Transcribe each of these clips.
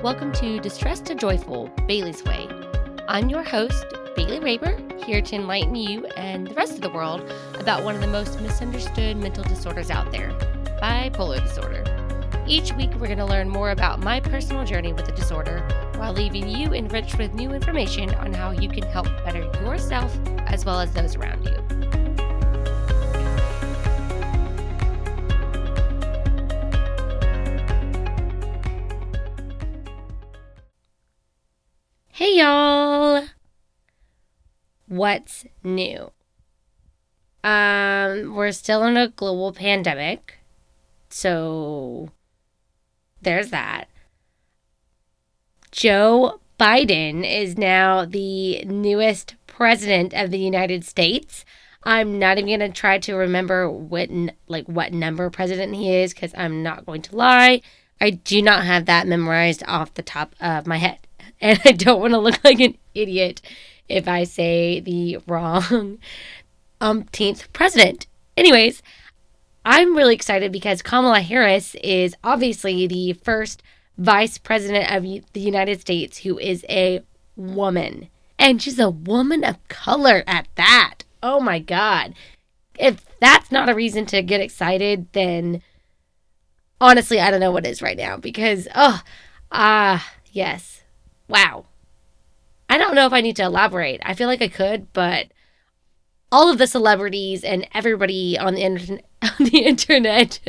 Welcome to Distress to Joyful, Bailey's Way. I'm your host, Bailey Raber, here to enlighten you and the rest of the world about one of the most misunderstood mental disorders out there, bipolar disorder. Each week, we're going to learn more about my personal journey with the disorder while leaving you enriched with new information on how you can help better yourself as well as those around you. Hey y'all! What's new? We're still in a global pandemic, so there's that. Joe Biden is now the newest president of the United States. I'm not even going to try to remember what number president he is because I'm not going to lie. I do not have that memorized off the top of my head. And I don't want to look like an idiot if I say the wrong umpteenth president. Anyways, I'm really excited because Kamala Harris is obviously the first vice president of the United States who is a woman. And she's a woman of color at that. Oh my God. If that's not a reason to get excited, then honestly, I don't know what is right now because, yes. Wow. I don't know if I need to elaborate. I feel like I could, but all of the celebrities and everybody on the internet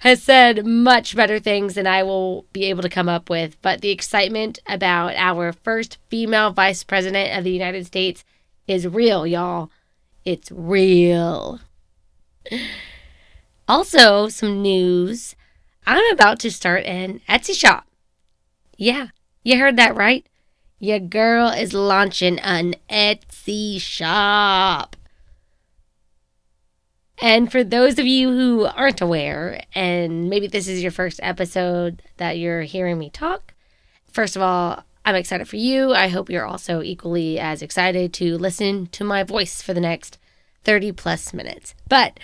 has said much better things than I will be able to come up with. But the excitement about our first female vice president of the United States is real, y'all. It's real. Also, some news. I'm about to start an Etsy shop. Yeah, you heard that right. Your girl is launching an Etsy shop. And for those of you who aren't aware, and maybe this is your first episode that you're hearing me talk, first of all, I'm excited for you. I hope you're also equally as excited to listen to my voice for the next 30 plus minutes. But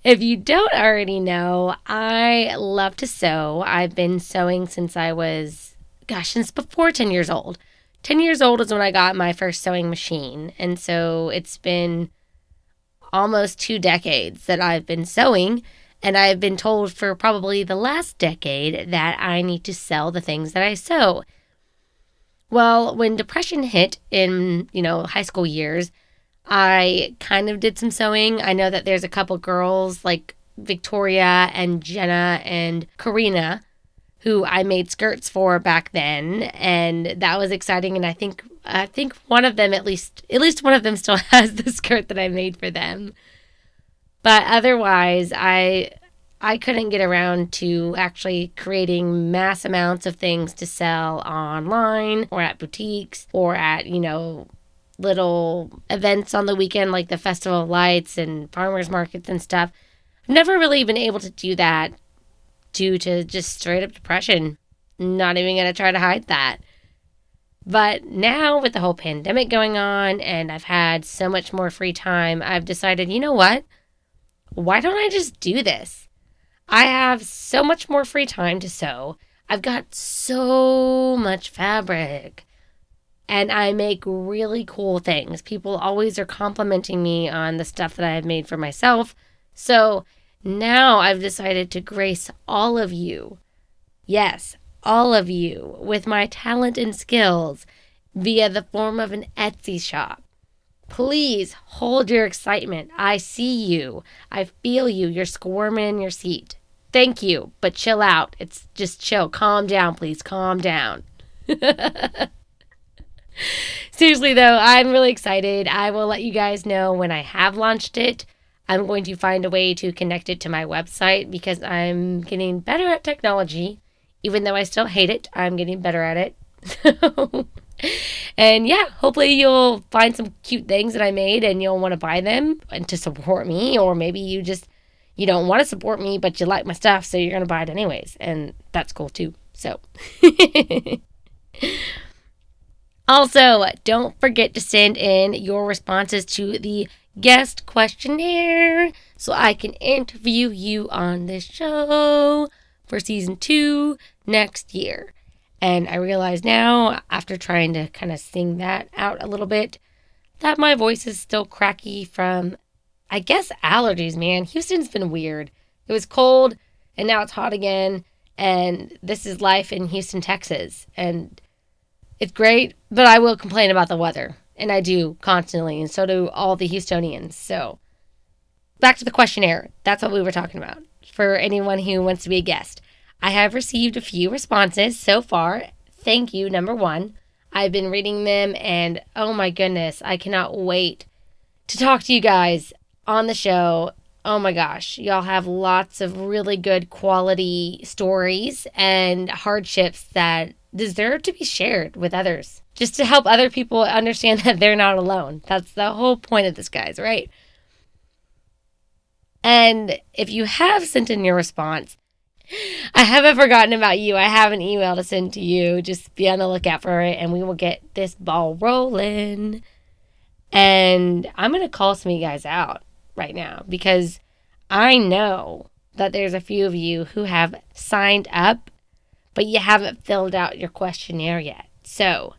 if you don't already know, I love to sew. I've been sewing since I was, since before 10 years old. 10 years old is when I got my first sewing machine. And so it's been almost 2 decades that I've been sewing. And I've been told for probably the last decade that I need to sell the things that I sew. Well, when depression hit in, high school years, I kind of did some sewing. I know that there's a couple girls like Victoria and Jenna and Karina who I made skirts for back then, and that was exciting. And I think one of them, at least one of them still has the skirt that I made for them. But otherwise, I couldn't get around to actually creating mass amounts of things to sell online or at boutiques or at, little events on the weekend like the Festival of Lights and farmers markets and stuff. I've never really been able to do that due to just straight up depression. Not even going to try to hide that. But now with the whole pandemic going on and I've had so much more free time, I've decided, you know what? Why don't I just do this? I have so much more free time to sew. I've got so much fabric. And I make really cool things. People always are complimenting me on the stuff that I have made for myself. So now I've decided to grace all of you, yes, all of you, with my talent and skills via the form of an Etsy shop. Please hold your excitement. I see you. I feel you. You're squirming in your seat. Thank you, but chill out. It's just chill. Calm down, please. Calm down. Seriously, though, I'm really excited. I will let you guys know when I have launched it. I'm going to find a way to connect it to my website because I'm getting better at technology. Even though I still hate it, I'm getting better at it. And yeah, hopefully you'll find some cute things that I made and you'll want to buy them and to support me. Or maybe you don't want to support me, but you like my stuff, so you're going to buy it anyways. And that's cool too. So also, don't forget to send in your responses to the guest questionnaire so I can interview you on this show. for season 2 next year. And I realize now, after trying to kind of sing that out a little bit, that my voice is still cracky from, I guess, allergies, man. Houston's been weird. It was cold, and now it's hot again. And this is life in Houston, Texas. And it's great, but I will complain about the weather. And I do constantly, and so do all the Houstonians. So, back to the questionnaire. That's what we were talking about. For anyone who wants to be a guest. I have received a few responses so far. Thank you, number 1. I've been reading them, and oh my goodness, I cannot wait to talk to you guys on the show. Oh my gosh, y'all have lots of really good quality stories and hardships that deserve to be shared with others, just to help other people understand that they're not alone. That's the whole point of this, guys, right? And if you have sent in your response, I haven't forgotten about you. I have an email to send to you. Just be on the lookout for it, and we will get this ball rolling. And I'm going to call some of you guys out right now, because I know that there's a few of you who have signed up, but you haven't filled out your questionnaire yet. So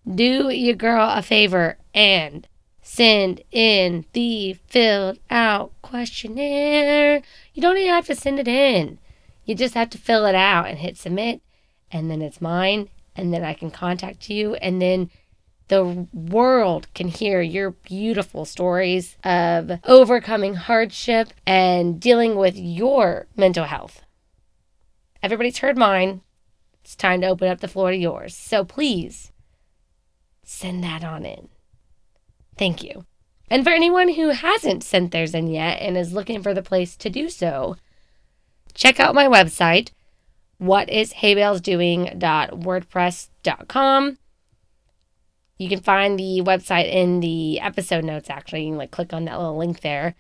do your girl a favor and send in the filled out questionnaire. You don't even have to send it in. You just have to fill it out and hit submit, and then it's mine, and then I can contact you, and then the world can hear your beautiful stories of overcoming hardship and dealing with your mental health. Everybody's heard mine. It's time to open up the floor to yours. So please send that on in. Thank you. And for anyone who hasn't sent theirs in yet and is looking for the place to do so, check out my website, whatishaybellsdoing.wordpress.com. You can find the website in the episode notes, actually. You can click on that little link there.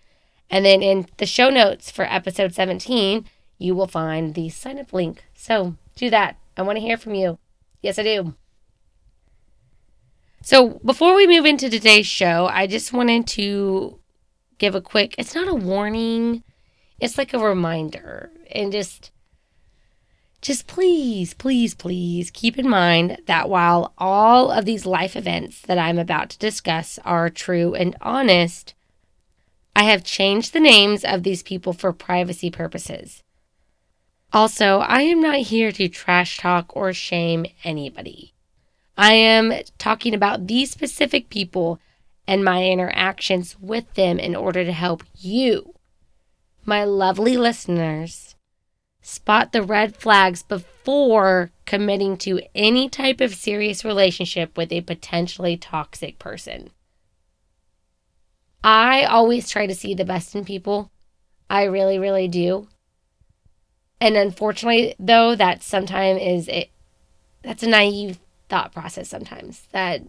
And then in the show notes for episode 17, you will find the sign up link. So do that. I want to hear from you. Yes, I do. So before we move into today's show, I just wanted to give a quick, it's not a warning, it's like a reminder. And just please keep in mind that while all of these life events that I'm about to discuss are true and honest, I have changed the names of these people for privacy purposes. Also, I am not here to trash talk or shame anybody. I am talking about these specific people and my interactions with them in order to help you, my lovely listeners, spot the red flags before committing to any type of serious relationship with a potentially toxic person. I always try to see the best in people. I really, really do. And unfortunately, though, that's a naive thought process sometimes. That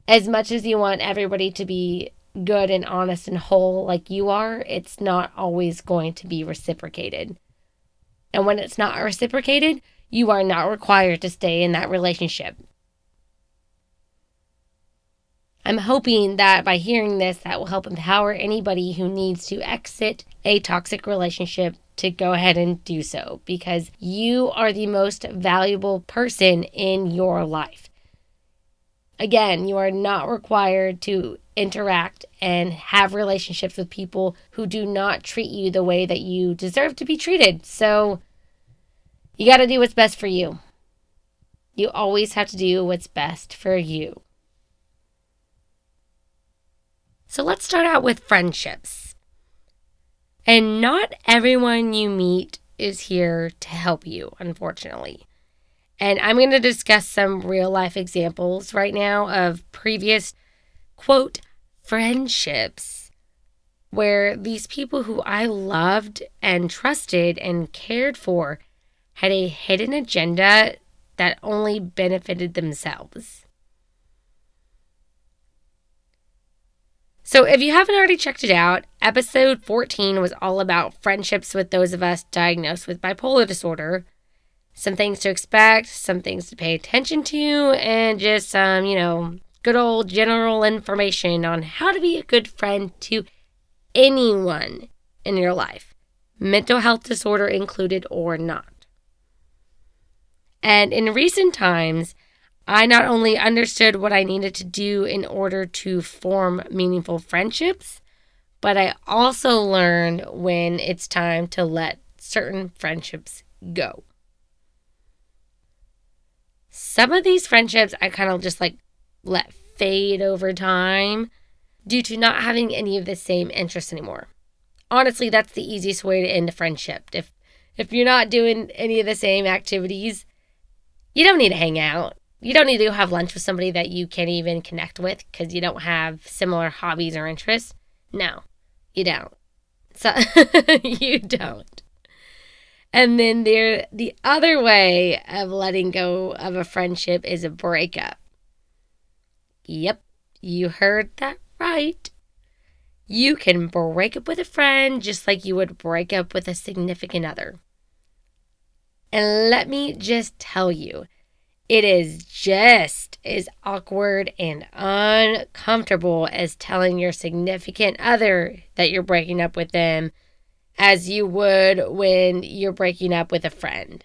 as much as you want everybody to be good and honest and whole like you are, it's not always going to be reciprocated. And when it's not reciprocated, you are not required to stay in that relationship. I'm hoping that by hearing this, that will help empower anybody who needs to exit a toxic relationship to go ahead and do so, because you are the most valuable person in your life. Again, you are not required to interact and have relationships with people who do not treat you the way that you deserve to be treated. So you got to do what's best for you. You always have to do what's best for you. So let's start out with friendships. And not everyone you meet is here to help you, unfortunately. And I'm going to discuss some real life examples right now of previous, quote, friendships where these people who I loved and trusted and cared for had a hidden agenda that only benefited themselves. So if you haven't already checked it out, episode 14 was all about friendships with those of us diagnosed with bipolar disorder. Some things to expect, some things to pay attention to, and just some, good old general information on how to be a good friend to anyone in your life, mental health disorder included or not. And in recent times, I not only understood what I needed to do in order to form meaningful friendships, but I also learned when it's time to let certain friendships go. Some of these friendships I kind of just let fade over time due to not having any of the same interests anymore. Honestly, that's the easiest way to end a friendship. If you're not doing any of the same activities, you don't need to hang out. You don't need to go have lunch with somebody that you can't even connect with because you don't have similar hobbies or interests. No, you don't. So you don't. And then the other way of letting go of a friendship is a breakup. Yep, you heard that right. You can break up with a friend just like you would break up with a significant other. And let me just tell you, it is just as awkward and uncomfortable as telling your significant other that you're breaking up with them as you would when you're breaking up with a friend.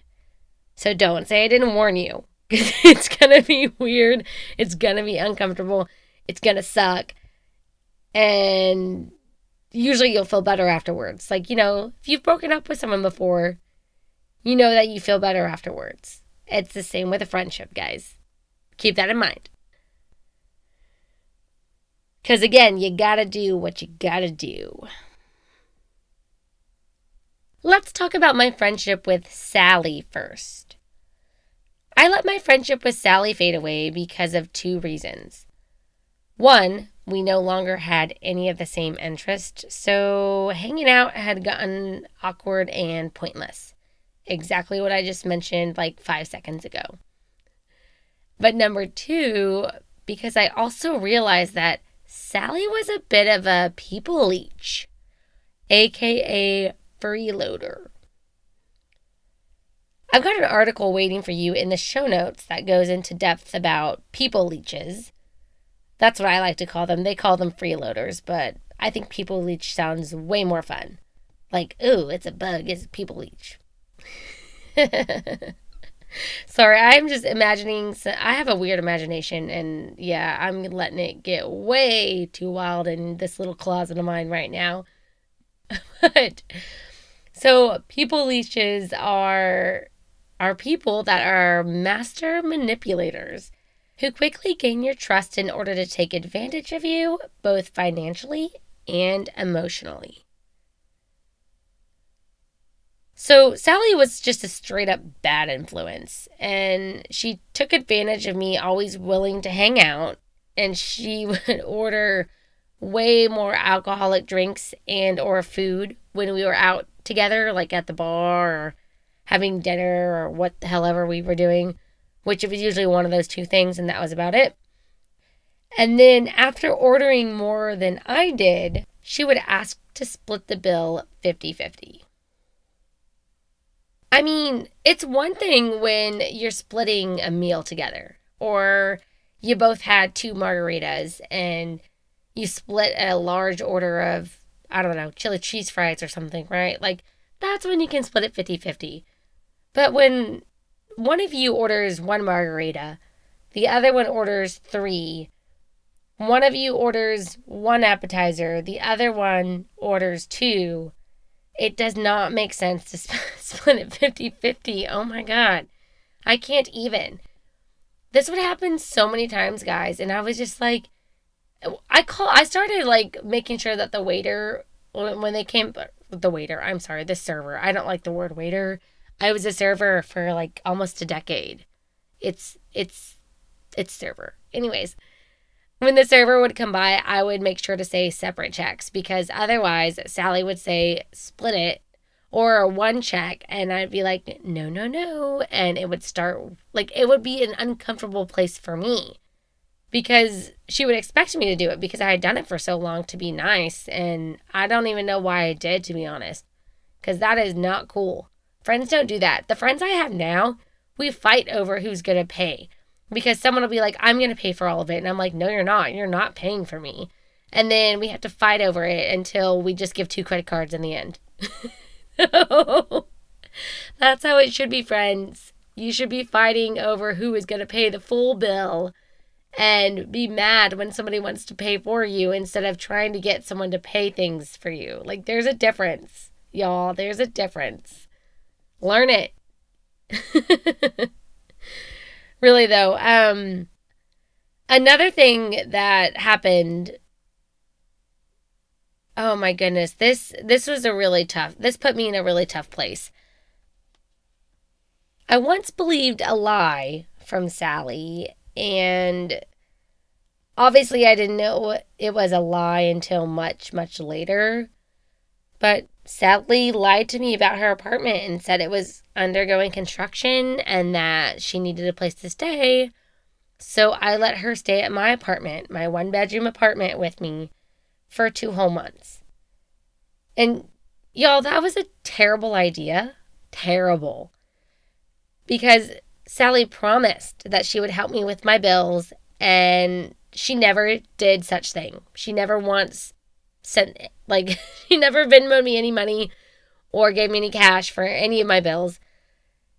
So don't say I didn't warn you, because it's going to be weird. It's going to be uncomfortable. It's going to suck. And usually you'll feel better afterwards. If you've broken up with someone before, you know that you feel better afterwards. It's the same with a friendship, guys. Keep that in mind. Because again, you gotta do what you gotta do. Let's talk about my friendship with Sally first. I let my friendship with Sally fade away because of two reasons. One, we no longer had any of the same interests, so hanging out had gotten awkward and pointless. Exactly what I just mentioned 5 seconds ago. But number two, because I also realized that Sally was a bit of a people leech, aka freeloader. I've got an article waiting for you in the show notes that goes into depth about people leeches. That's what I like to call them. They call them freeloaders, but I think people leech sounds way more fun. Ooh, it's a bug, it's a people leech. Sorry, I'm just imagining. I have a weird imagination, and yeah, I'm letting it get way too wild in this little closet of mine right now. But so people leeches are people that are master manipulators who quickly gain your trust in order to take advantage of you, both financially and emotionally. So Sally was just a straight up bad influence, and she took advantage of me always willing to hang out, and she would order way more alcoholic drinks and or food when we were out together, at the bar or having dinner or what the hell ever we were doing, which was usually one of those two things, and that was about it. And then after ordering more than I did, she would ask to split the bill 50-50. I mean, it's one thing when you're splitting a meal together, or you both had 2 margaritas and you split a large order of, I don't know, chili cheese fries or something, right? That's when you can split it 50-50. But when one of you orders 1 margarita, the other one orders 3, one of you orders 1 appetizer, the other one orders 2, it does not make sense to split it 50-50. Oh my God. I can't even. This would happen so many times, guys. And I was just I started making sure that the waiter, when they came, the server. I don't like the word waiter. I was a server for almost a decade. It's server. Anyways. When the server would come by, I would make sure to say separate checks because otherwise Sally would say split it or 1 check and I'd be like, no. And it would start, it would be an uncomfortable place for me because she would expect me to do it because I had done it for so long to be nice. And I don't even know why I did, to be honest, because that is not cool. Friends don't do that. The friends I have now, we fight over who's going to pay. Because someone will be like, I'm going to pay for all of it. And I'm like, no, you're not. You're not paying for me. And then we have to fight over it until we just give 2 credit cards in the end. That's how it should be, friends. You should be fighting over who is going to pay the full bill and be mad when somebody wants to pay for you instead of trying to get someone to pay things for you. Like, there's a difference, y'all. There's a difference. Learn it. Really, though. Another thing that happened. Oh my goodness. This was this put me in a really tough place. I once believed a lie from Sally, and obviously I didn't know it was a lie until much, much later. But Sally lied to me about her apartment and said it was undergoing construction and that she needed a place to stay. So I let her stay at my apartment, my 1-bedroom apartment with me for 2 whole months. And y'all, that was a terrible idea. Terrible. Because Sally promised that she would help me with my bills, and she never did such thing. She never once sent, she never Venmoed me any money or gave me any cash for any of my bills.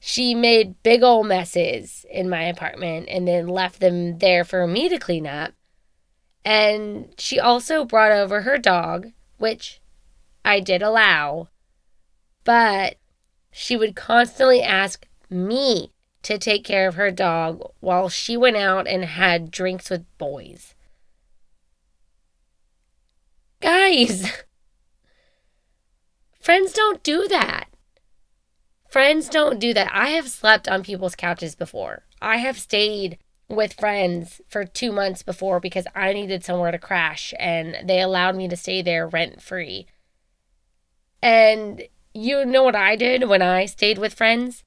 She made big old messes in my apartment and then left them there for me to clean up. And she also brought over her dog, which I did allow, but she would constantly ask me to take care of her dog while she went out and had drinks with boys. Guys, friends don't do that. Friends don't do that. I have slept on people's couches before. I have stayed with friends for 2 months before because I needed somewhere to crash, and they allowed me to stay there rent-free. And you know what I did when I stayed with friends?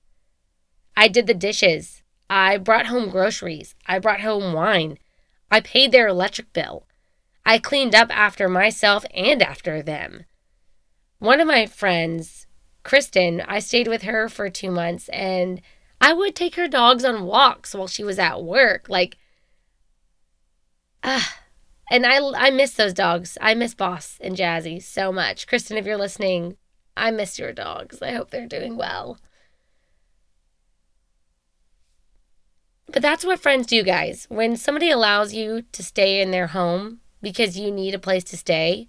I did the dishes. I brought home groceries. I brought home wine. I paid their electric bill. I cleaned up after myself and after them. One of my friends, Kristen, I stayed with her for 2 months, and I would take her dogs on walks while she was at work. And I miss those dogs. I miss Boss and Jazzy so much. Kristen, if you're listening, I miss your dogs. I hope they're doing well. But that's what friends do, guys. When somebody allows you to stay in their home because you need a place to stay,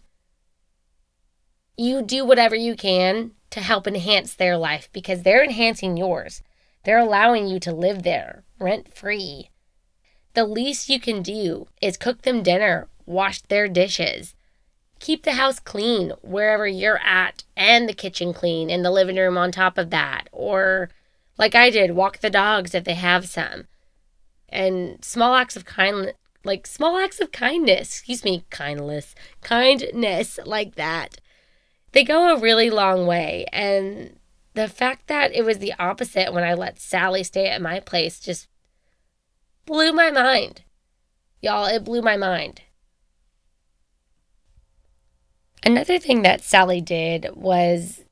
you do whatever you can to help enhance their life because they're enhancing yours. They're allowing you to live there rent-free. The least you can do is cook them dinner, wash their dishes, keep the house clean wherever you're at and the kitchen clean and the living room on top of that. Or, like I did, walk the dogs if they have some. And small acts of kindness like that, they go a really long way. And the fact that it was the opposite when I let Sally stay at my place just blew my mind. Y'all, it blew my mind. Another thing that Sally did was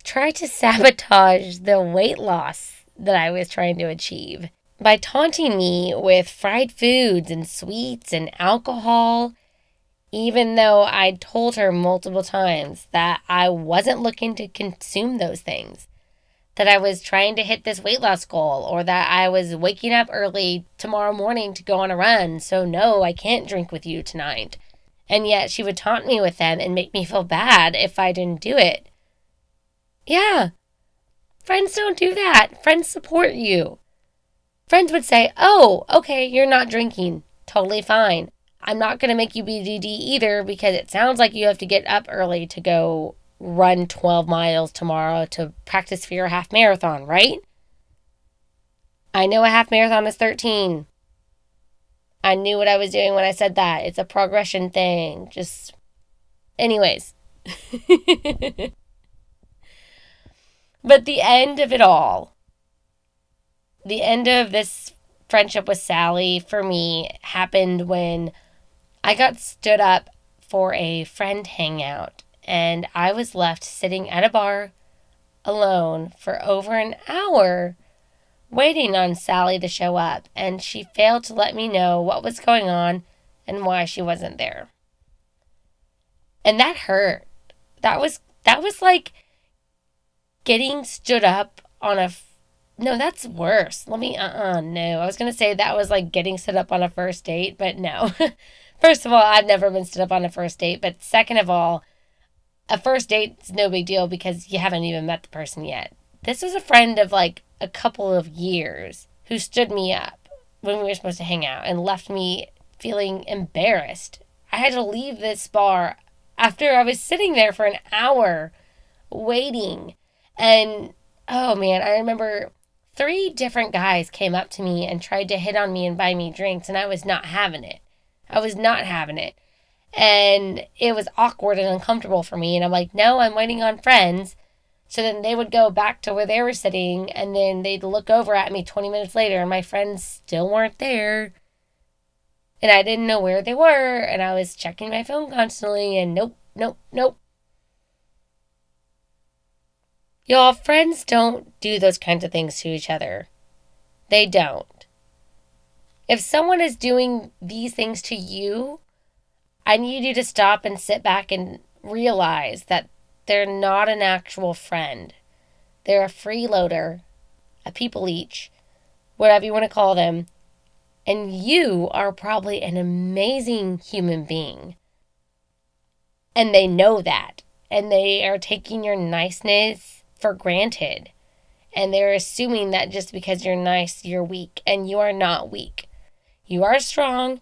try to sabotage the weight loss that I was trying to achieve by taunting me with fried foods and sweets and alcohol, even though I told her multiple times that I wasn't looking to consume those things, that I was trying to hit this weight loss goal, or that I was waking up early tomorrow morning to go on a run, so no, I can't drink with you tonight. And yet she would taunt me with them and make me feel bad if I didn't do it. Yeah, friends don't do that. Friends support you. Friends would say, oh, okay, you're not drinking. Totally fine. I'm not going to make you BDD either because it sounds like you have to get up early to go run 12 miles tomorrow to practice for your half marathon, right? I know a half marathon is 13. I knew what I was doing when I said that. It's a progression thing. Anyways. But the end of it all, the end of this friendship with Sally for me happened when I got stood up for a friend hangout, and I was left sitting at a bar alone for over an hour waiting on Sally to show up, and she failed to let me know what was going on and why she wasn't there. And that hurt. That was like getting stood up on a No, that's worse. No. I was going to say that was like getting set up on a first date, but no. First of all, I've never been set up on a first date. But second of all, a first date's no big deal because you haven't even met the person yet. This was a friend of like a couple of years who stood me up when we were supposed to hang out and left me feeling embarrassed. I had to leave this bar after I was sitting there for an hour waiting. And oh man, I remember three different guys came up to me and tried to hit on me and buy me drinks, and I was not having it. I was not having it. And it was awkward and uncomfortable for me. And I'm like, no, I'm waiting on friends. So then they would go back to where they were sitting, and then they'd look over at me 20 minutes later, and my friends still weren't there. And I didn't know where they were, and I was checking my phone constantly, and nope, nope, nope. Y'all, friends don't do those kinds of things to each other. They don't. If someone is doing these things to you, I need you to stop and sit back and realize that they're not an actual friend. They're a freeloader, a people leech, whatever you want to call them. And you are probably an amazing human being. And they know that. And they are taking your niceness for granted. And they're assuming that just because you're nice, you're weak. And you are not weak. You are strong.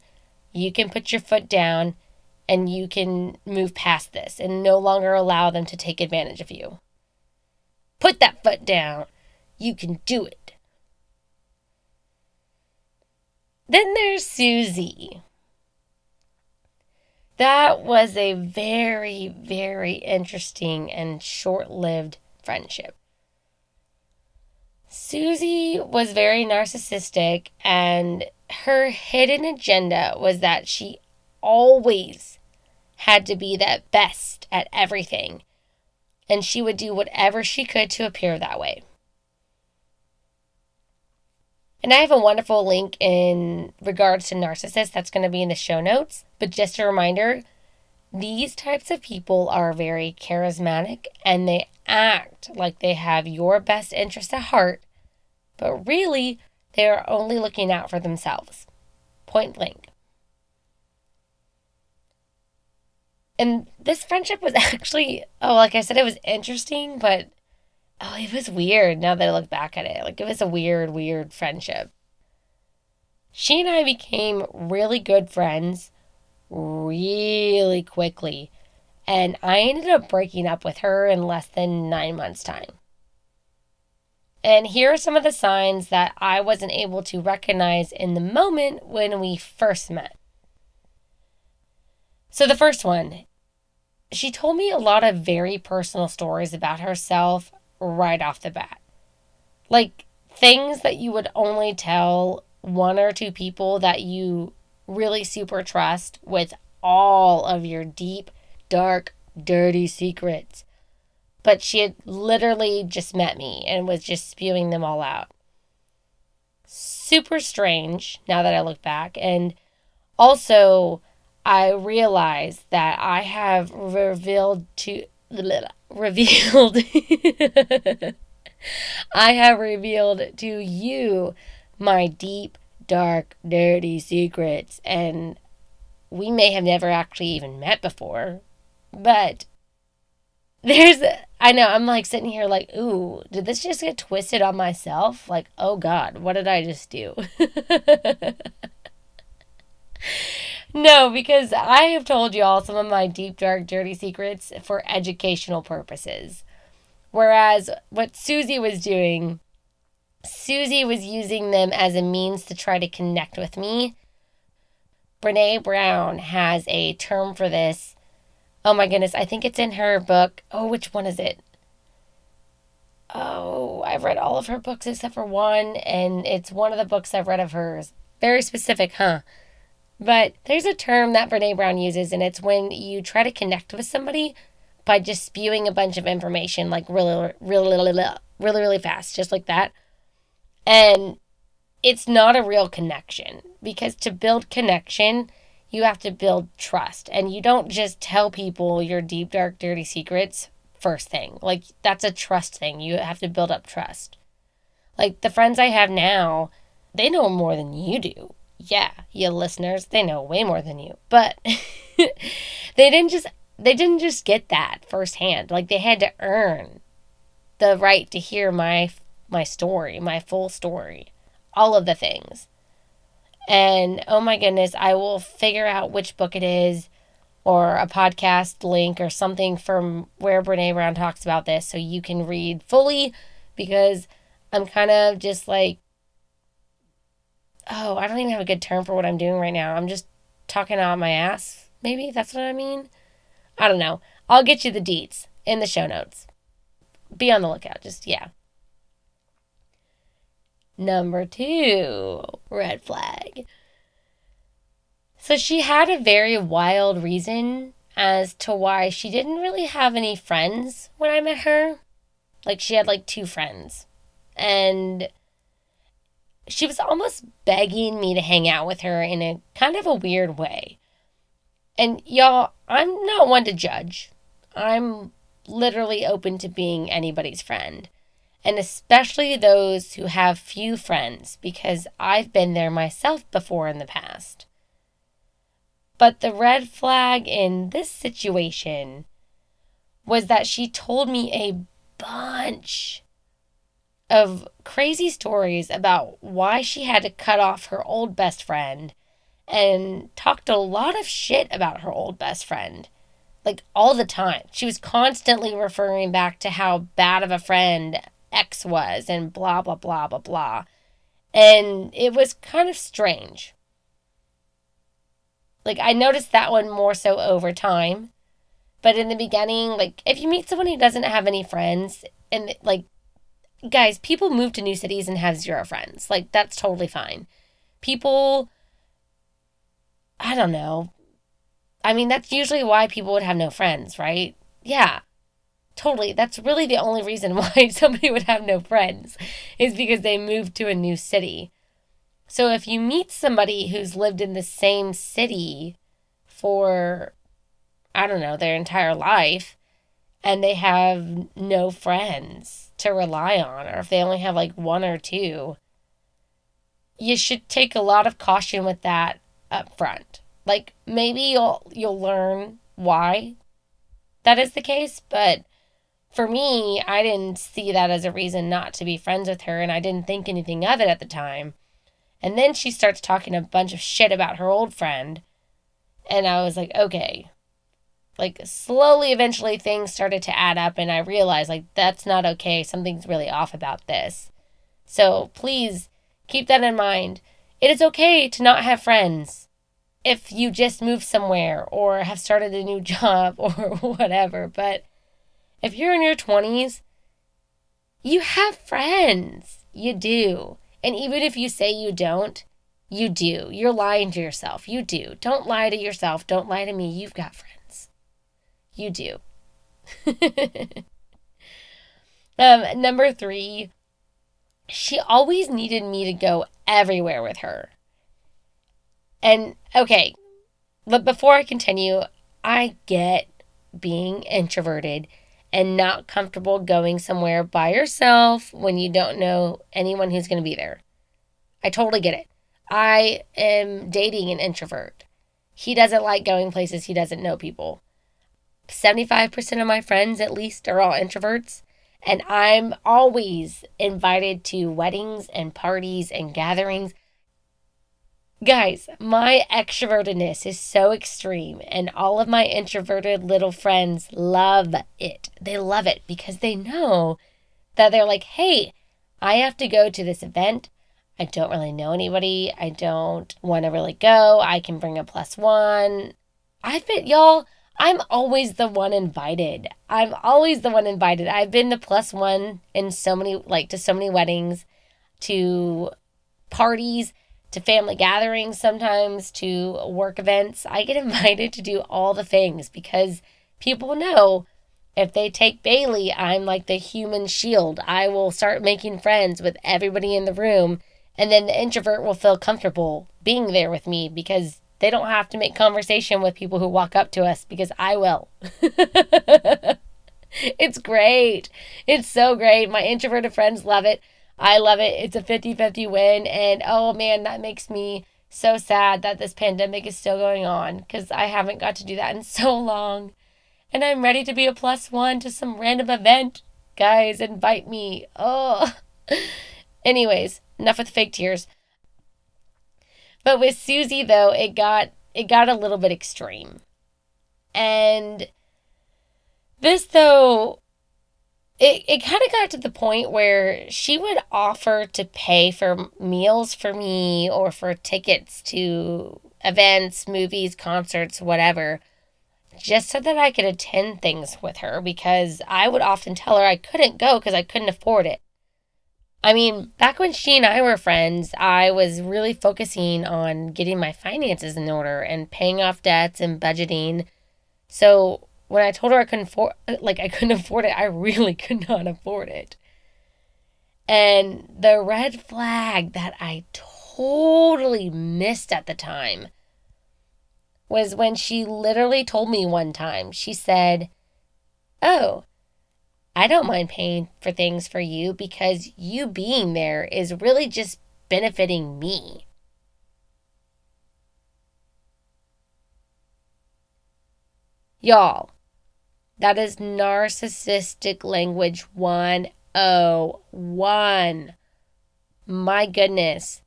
You can put your foot down. And you can move past this and no longer allow them to take advantage of you. Put that foot down. You can do it. Then there's Susie. That was a very, very interesting and short-lived friendship. Susie was very narcissistic, and her hidden agenda was that she always had to be the best at everything, and she would do whatever she could to appear that way. And I have a wonderful link in regards to narcissists that's going to be in the show notes, but just a reminder, these types of people are very charismatic and they act like they have your best interest at heart, but really they are only looking out for themselves. Point blank. And this friendship was actually, like I said, it was interesting, but it was weird now that I look back at it. Like, it was a weird, weird friendship. She and I became really good friends really quickly. And I ended up breaking up with her in less than 9 months' time. And here are some of the signs that I wasn't able to recognize in the moment when we first met. So the first one, she told me a lot of very personal stories about herself right off the bat. Like things that you would only tell one or two people that you really super trust with all of your deep, dark, dirty secrets. But she had literally just met me and was just spewing them all out. Super strange now that I look back. And also, I realized that I have revealed I have revealed to you my deep, dark, dirty secrets. And we may have never actually even met before. But I know, I'm like sitting here like, ooh, did this just get twisted on myself? Like, oh God, what did I just do? No, because I have told you all some of my deep, dark, dirty secrets for educational purposes. Whereas what Susie was doing, Susie was using them as a means to try to connect with me. Brene Brown has a term for this. Oh my goodness, I think it's in her book. Oh, which one is it? Oh, I've read all of her books except for one, and it's one of the books I've read of hers. Very specific, huh? But there's a term that Brene Brown uses, and it's when you try to connect with somebody by just spewing a bunch of information, like really fast, just like that. And it's not a real connection, because to build connection, you have to build trust. And you don't just tell people your deep, dark, dirty secrets first thing. Like, that's a trust thing. You have to build up trust. Like, the friends I have now, they know more than you do. Yeah, you listeners, they know way more than you. But they didn't just get that firsthand. Like, they had to earn the right to hear my story, my full story, all of the things. And oh my goodness, I will figure out which book it is or a podcast link or something from where Brene Brown talks about this so you can read fully, because I'm kind of just like, oh, I don't even have a good term for what I'm doing right now. I'm just talking out my ass. Maybe that's what I mean. I don't know. I'll get you the deets in the show notes. Be on the lookout. Just, yeah. Number 2, red flag. So she had a very wild reason as to why she didn't really have any friends when I met her. Like, she had like 2 friends. And she was almost begging me to hang out with her in a kind of a weird way. And y'all, I'm not one to judge. I'm literally open to being anybody's friend. And especially those who have few friends, because I've been there myself before in the past. But the red flag in this situation was that she told me a bunch of crazy stories about why she had to cut off her old best friend, and talked a lot of shit about her old best friend. Like, all the time. She was constantly referring back to how bad of a friend X was and blah, blah, blah, blah, blah. And it was kind of strange. Like, I noticed that one more so over time. But in the beginning, like, if you meet someone who doesn't have any friends, and, like, guys, people move to new cities and have 0 friends. Like, that's totally fine. People, I don't know. I mean, that's usually why people would have no friends, right? Yeah, totally. That's really the only reason why somebody would have no friends, is because they moved to a new city. So if you meet somebody who's lived in the same city for, I don't know, their entire life, and they have no friends to rely on, or if they only have like 1 or 2, you should take a lot of caution with that up front. Like, maybe you'll learn why that is the case, but for me, I didn't see that as a reason not to be friends with her, and I didn't think anything of it at the time. And then she starts talking a bunch of shit about her old friend, and I was like, okay. Like, slowly, eventually, things started to add up, and I realized, like, that's not okay. Something's really off about this. So please keep that in mind. It is okay to not have friends if you just moved somewhere or have started a new job or whatever. But if you're in your 20s, you have friends. You do. And even if you say you don't, you do. You're lying to yourself. You do. Don't lie to yourself. Don't lie to me. You've got friends. You do. Number 3, she always needed me to go everywhere with her. And, okay, but before I continue, I get being introverted and not comfortable going somewhere by yourself when you don't know anyone who's going to be there. I totally get it. I am dating an introvert. He doesn't like going places he doesn't know people. 75% of my friends, at least, are all introverts. And I'm always invited to weddings and parties and gatherings. Guys, my extrovertedness is so extreme, and all of my introverted little friends love it. They love it because they know that they're like, hey, I have to go to this event. I don't really know anybody. I don't want to really go. I can bring a +1. Y'all, I'm always the one invited. I'm always the one invited. I've been the +1 in so many, like, to so many weddings, to parties, to family gatherings, sometimes to work events. I get invited to do all the things because people know if they take Bailey, I'm like the human shield. I will start making friends with everybody in the room, and then the introvert will feel comfortable being there with me because they don't have to make conversation with people who walk up to us, because I will. It's great. It's so great. My introverted friends love it. I love it. It's a 50-50 win. And oh man, that makes me so sad that this pandemic is still going on because I haven't got to do that in so long. And I'm ready to be a +1 to some random event. Guys, invite me. Oh. Anyways, enough with fake tears. But with Susie though, it got a little bit extreme. And this though, it kind of got to the point where she would offer to pay for meals for me or for tickets to events, movies, concerts, whatever, just so that I could attend things with her because I would often tell her I couldn't go because I couldn't afford it. I mean, back when she and I were friends, I was really focusing on getting my finances in order and paying off debts and budgeting. So when I told her I couldn't afford it, I really could not afford it. And the red flag that I totally missed at the time was when she literally told me one time, she said, "Oh, I don't mind paying for things for you because you being there is really just benefiting me." Y'all, that is narcissistic language 101. My goodness.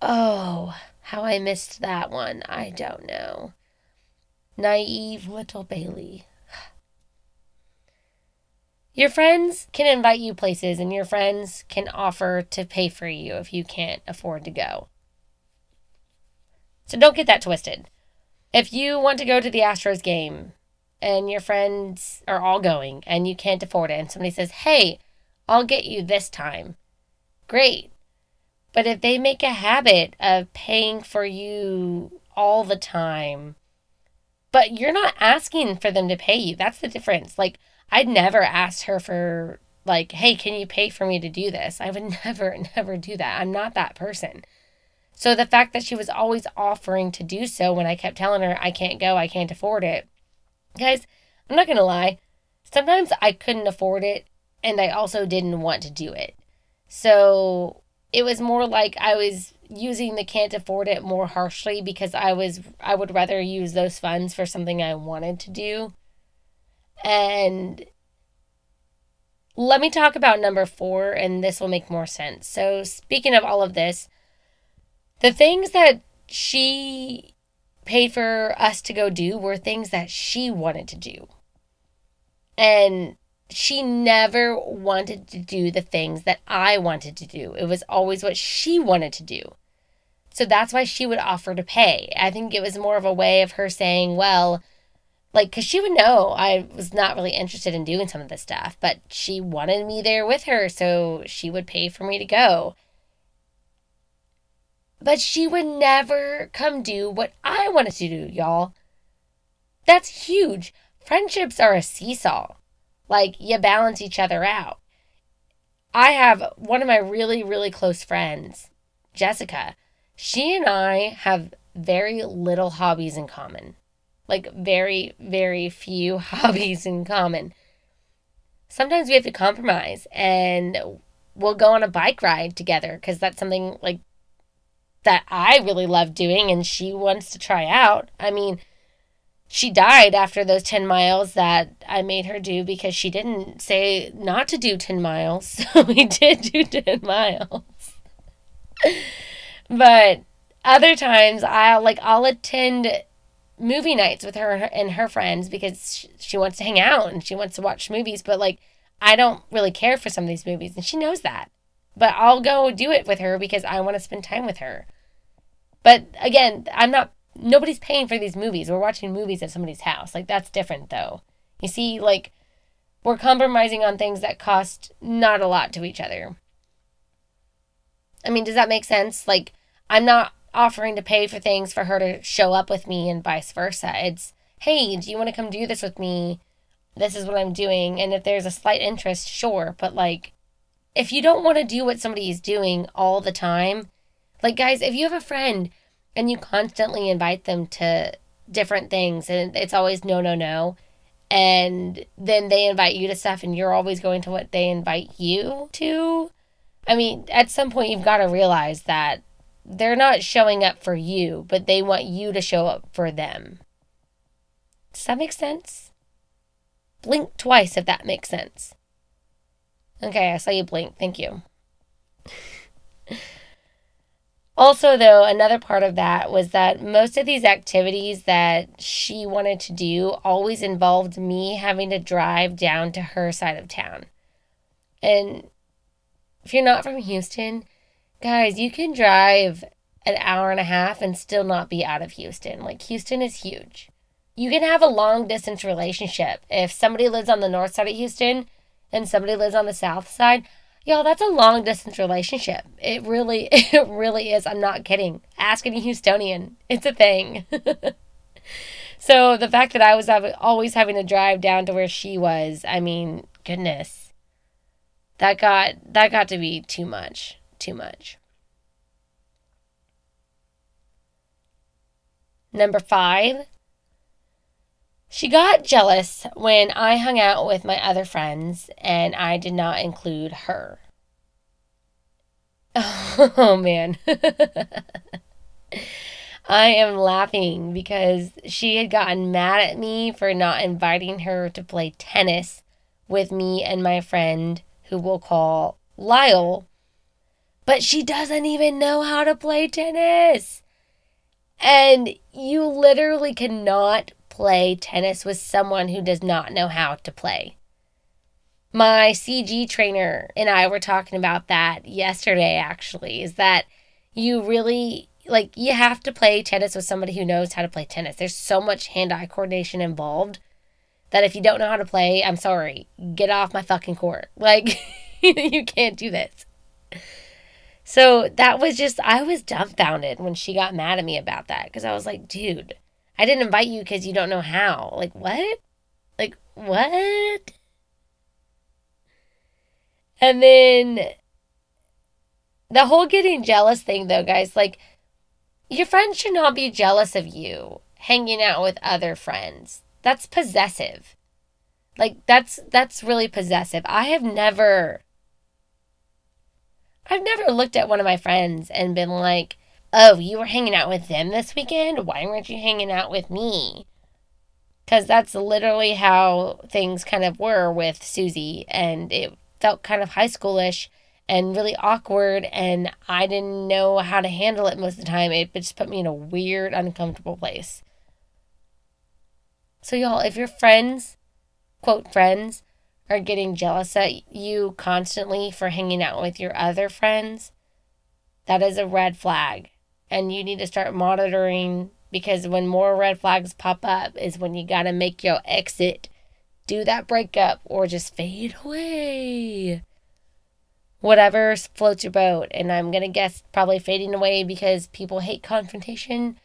Oh, how I missed that one. I don't know. Naive little Bailey. Your friends can invite you places and your friends can offer to pay for you if you can't afford to go. So don't get that twisted. If you want to go to the Astros game and your friends are all going and you can't afford it and somebody says, "Hey, I'll get you this time." Great. But if they make a habit of paying for you all the time, but you're not asking for them to pay you, that's the difference. Like, I'd never asked her for, like, "Hey, can you pay for me to do this?" I would never, never do that. I'm not that person. So the fact that she was always offering to do so when I kept telling her I can't go, I can't afford it. Guys, I'm not going to lie. Sometimes I couldn't afford it and I also didn't want to do it. So it was more like I was using the can't afford it more harshly because I would rather use those funds for something I wanted to do. And let me talk about number 4 and this will make more sense. So speaking of all of this, the things that she paid for us to go do were things that she wanted to do. And she never wanted to do the things that I wanted to do. It was always what she wanted to do. So that's why she would offer to pay. I think it was more of a way of her saying, well, like, because she would know I was not really interested in doing some of this stuff, but she wanted me there with her, so she would pay for me to go. But she would never come do what I wanted to do, y'all. That's huge. Friendships are a seesaw. Like, you balance each other out. I have one of my really, really close friends, Jessica. She and I have very little hobbies in common. Like, very, very few hobbies in common. Sometimes we have to compromise and we'll go on a bike ride together because that's something like that I really love doing and she wants to try out. I mean, she died after those 10 miles that I made her do because she didn't say not to do 10 miles. So we did do 10 miles. But other times I'll attend movie nights with her and her friends because she wants to hang out and she wants to watch movies, but like I don't really care for some of these movies and she knows that. But I'll go do it with her because I want to spend time with her. But again, nobody's paying for these movies. We're watching movies at somebody's house. Like, that's different, though. You see, like, we're compromising on things that cost not a lot to each other. I mean, does that make sense? Like, I'm not offering to pay for things for her to show up with me and vice versa. It's, "Hey, do you want to come do this with me? This is what I'm doing." And if there's a slight interest, sure. But, like, if you don't want to do what somebody is doing all the time, like, guys, if you have a friend and you constantly invite them to different things and it's always no, no, no, and then they invite you to stuff and you're always going to what they invite you to, I mean, at some point you've got to realize that they're not showing up for you, but they want you to show up for them. Does that make sense? Blink twice if that makes sense. Okay, I saw you blink. Thank you. Also, though, another part of that was that most of these activities that she wanted to do always involved me having to drive down to her side of town. And if you're not from Houston, guys, you can drive an hour and a half and still not be out of Houston. Like, Houston is huge. You can have a long distance relationship. If somebody lives on the north side of Houston and somebody lives on the south side, y'all, that's a long distance relationship. It really is. I'm not kidding. Ask any Houstonian. It's a thing. So the fact that I was always having to drive down to where she was, I mean, goodness. That got to be too much. Too much. Number 5. She got jealous when I hung out with my other friends and I did not include her. Oh, man. I am laughing because she had gotten mad at me for not inviting her to play tennis with me and my friend, who we'll call Lyle. But she doesn't even know how to play tennis. And you literally cannot play tennis with someone who does not know how to play. My CG trainer and I were talking about that yesterday, actually, is that you really, you have to play tennis with somebody who knows how to play tennis. There's so much hand-eye coordination involved that if you don't know how to play, I'm sorry, get off my fucking court. You can't do this. So that was just, I was dumbfounded when she got mad at me about that, because I was like, dude, I didn't invite you because you don't know how. What? What? And then the whole getting jealous thing, though, guys, your friends should not be jealous of you hanging out with other friends. That's possessive. That's really possessive. I've never looked at one of my friends and been like, oh, you were hanging out with them this weekend? Why weren't you hanging out with me? Because that's literally how things kind of were with Susie, and it felt kind of high schoolish and really awkward, and I didn't know how to handle it most of the time. It just put me in a weird, uncomfortable place. So y'all, if your friends, quote friends, are getting jealous at you constantly for hanging out with your other friends, that is a red flag. And you need to start monitoring, because when more red flags pop up is when you gotta make your exit, do that breakup, or just fade away. Whatever floats your boat. And I'm gonna guess probably fading away because people hate confrontation.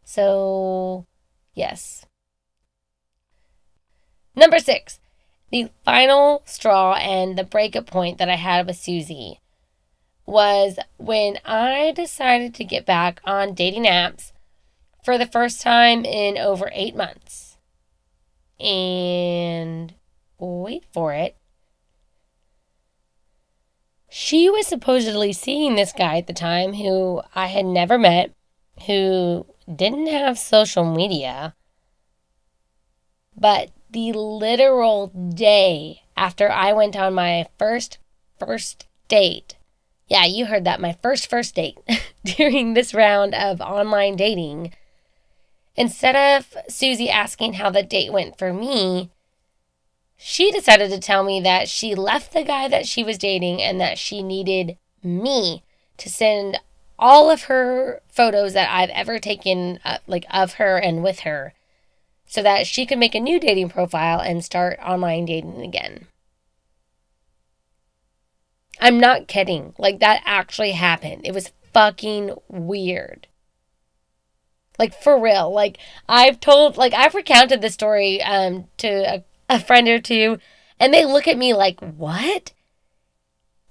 So, yes. Number 6. The final straw and the breakup point that I had with Susie was when I decided to get back on dating apps for the first time in over 8 months. And wait for it. She was supposedly seeing this guy at the time who I had never met, who didn't have social media, but the literal day after I went on my first date. Yeah, you heard that, my first date during this round of online dating. Instead of Susie asking how the date went for me, she decided to tell me that she left the guy that she was dating and that she needed me to send all of her photos that I've ever taken, of her and with her, so that she could make a new dating profile and start online dating again. I'm not kidding. That actually happened. It was fucking weird. For real. I've recounted this story to a friend or two, and they look at me like, what?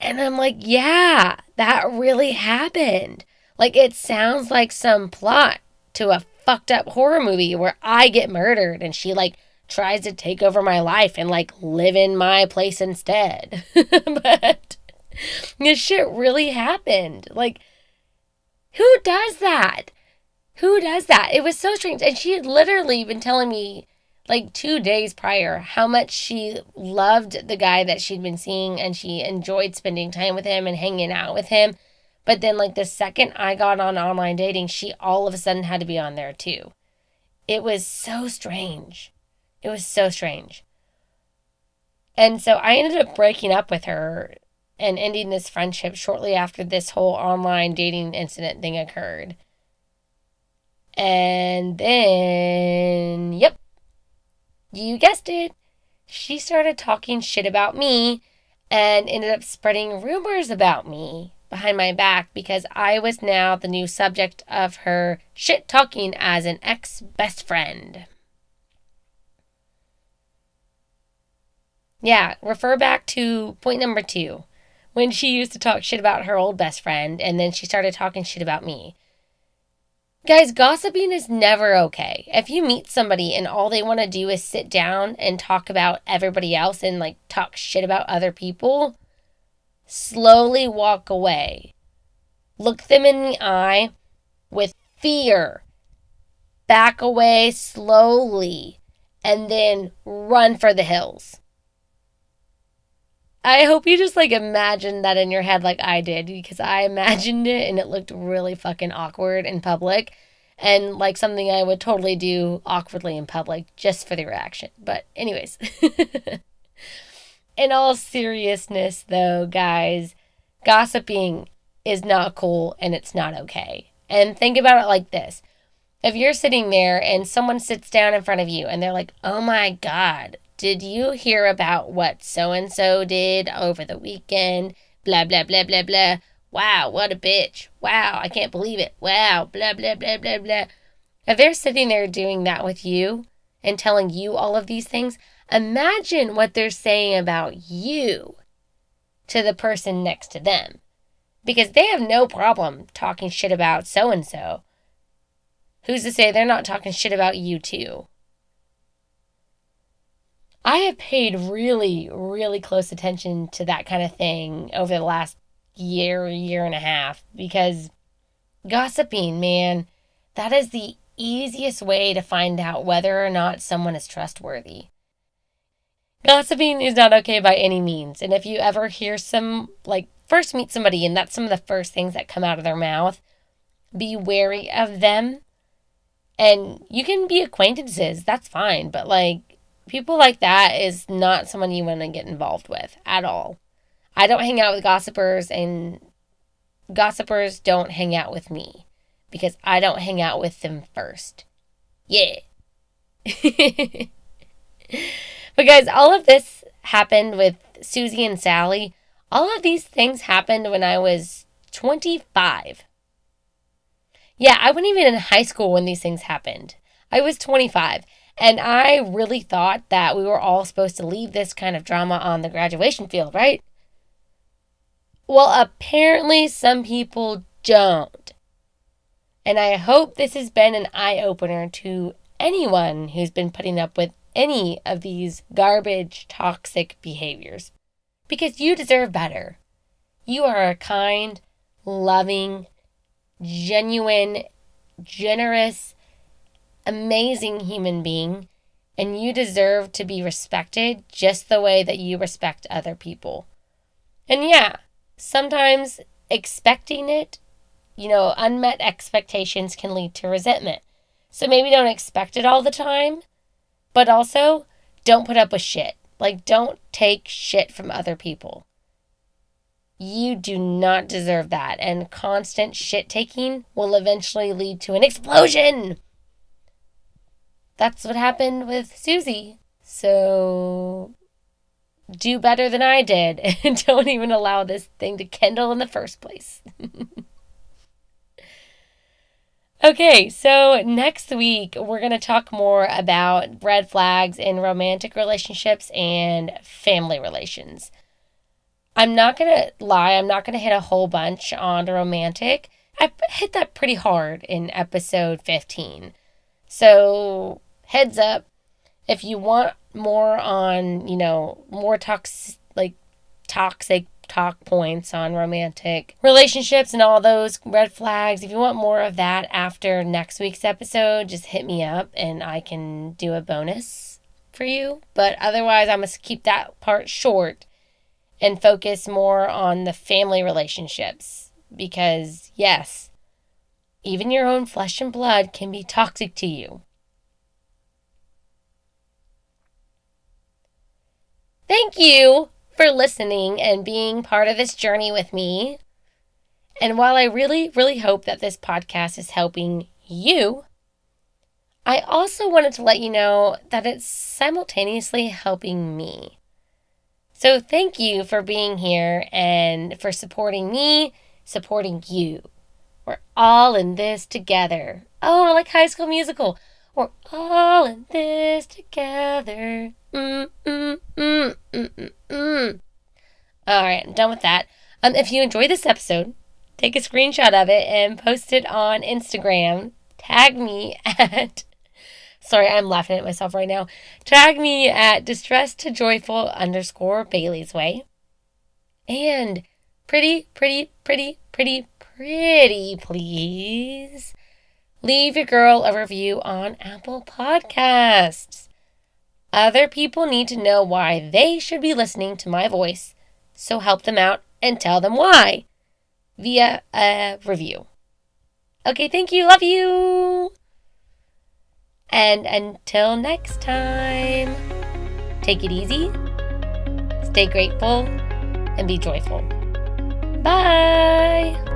And I'm like, yeah, that really happened. It sounds like some plot to a fucked up horror movie where I get murdered and she tries to take over my life and live in my place instead. But This shit really happened. Like, who does that? Who does that? It was so strange. And she had literally been telling me like 2 days prior how much she loved the guy that she'd been seeing and she enjoyed spending time with him and hanging out with him. But then, like, the second I got on online dating, she all of a sudden had to be on there too. It was so strange. It was so strange. And so I ended up breaking up with her and ending this friendship shortly after this whole online dating incident thing occurred. And then, yep, you guessed it, she started talking shit about me and ended up spreading rumors about me behind my back because I was now the new subject of her shit talking as an ex-best friend. Yeah, refer back to point number 2, when she used to talk shit about her old best friend and then she started talking shit about me. Guys, gossiping is never okay. If you meet somebody and all they want to do is sit down and talk about everybody else and like talk shit about other people, slowly walk away. Look them in the eye with fear. Back away slowly and then run for the hills. I hope you just like imagined that in your head like I did, because I imagined it and it looked really fucking awkward in public and like something I would totally do awkwardly in public just for the reaction. But anyways, in all seriousness though, guys, gossiping is not cool and it's not okay. And think about it like this. If you're sitting there and someone sits down in front of you and they're like, "Oh my God, did you hear about what so-and-so did over the weekend? Blah, blah, blah, blah, blah. Wow, what a bitch. Wow, I can't believe it. Wow, blah, blah, blah, blah, blah." If they're sitting there doing that with you and telling you all of these things, imagine what they're saying about you to the person next to them. Because they have no problem talking shit about so-and-so. Who's to say they're not talking shit about you too? I have paid really, really close attention to that kind of thing over the last year and a half, because gossiping, man, that is the easiest way to find out whether or not someone is trustworthy. Gossiping is not okay by any means. And if you ever hear first meet somebody and that's some of the first things that come out of their mouth, be wary of them. And you can be acquaintances, that's fine. But people like that is not someone you want to get involved with at all. I don't hang out with gossipers, and gossipers don't hang out with me because I don't hang out with them first. Yeah. But guys, all of this happened with Susie and Sally. All of these things happened when I was 25. Yeah, I wasn't even in high school when these things happened. I was 25. And I really thought that we were all supposed to leave this kind of drama on the graduation field, right? Well, apparently some people don't. And I hope this has been an eye-opener to anyone who's been putting up with any of these garbage, toxic behaviors. Because you deserve better. You are a kind, loving, genuine, generous, amazing human being, and you deserve to be respected just the way that you respect other people. And yeah, sometimes expecting it, unmet expectations can lead to resentment. So maybe don't expect it all the time, but also don't put up with shit. Don't take shit from other people. You do not deserve that, and constant shit taking will eventually lead to an explosion. That's what happened with Susie. So do better than I did and don't even allow this thing to kindle in the first place. Okay, so next week we're going to talk more about red flags in romantic relationships and family relations. I'm not going to lie, I'm not going to hit a whole bunch on romantic. I hit that pretty hard in episode 15. So, heads up, if you want more on, more toxic talk points on romantic relationships and all those red flags. If you want more of that after next week's episode, just hit me up and I can do a bonus for you. But otherwise, I'm going to keep that part short and focus more on the family relationships. Because, yes, even your own flesh and blood can be toxic to you. Thank you for listening and being part of this journey with me. And while I really, really hope that this podcast is helping you, I also wanted to let you know that it's simultaneously helping me. So thank you for being here and for supporting me, supporting you. We're all in this together. Oh, like High School Musical. We're all in this together. All right, I'm done with that. If you enjoyed this episode, take a screenshot of it and post it on Instagram. Tag me at... Sorry, I'm laughing at myself right now. Tag me at distressed2joyful_Bailey's Way. And pretty, please leave your girl a review on Apple Podcasts. Other people need to know why they should be listening to my voice, so help them out and tell them why via a review. Okay, thank you. Love you. And until next time, take it easy, stay grateful, and be joyful. Bye.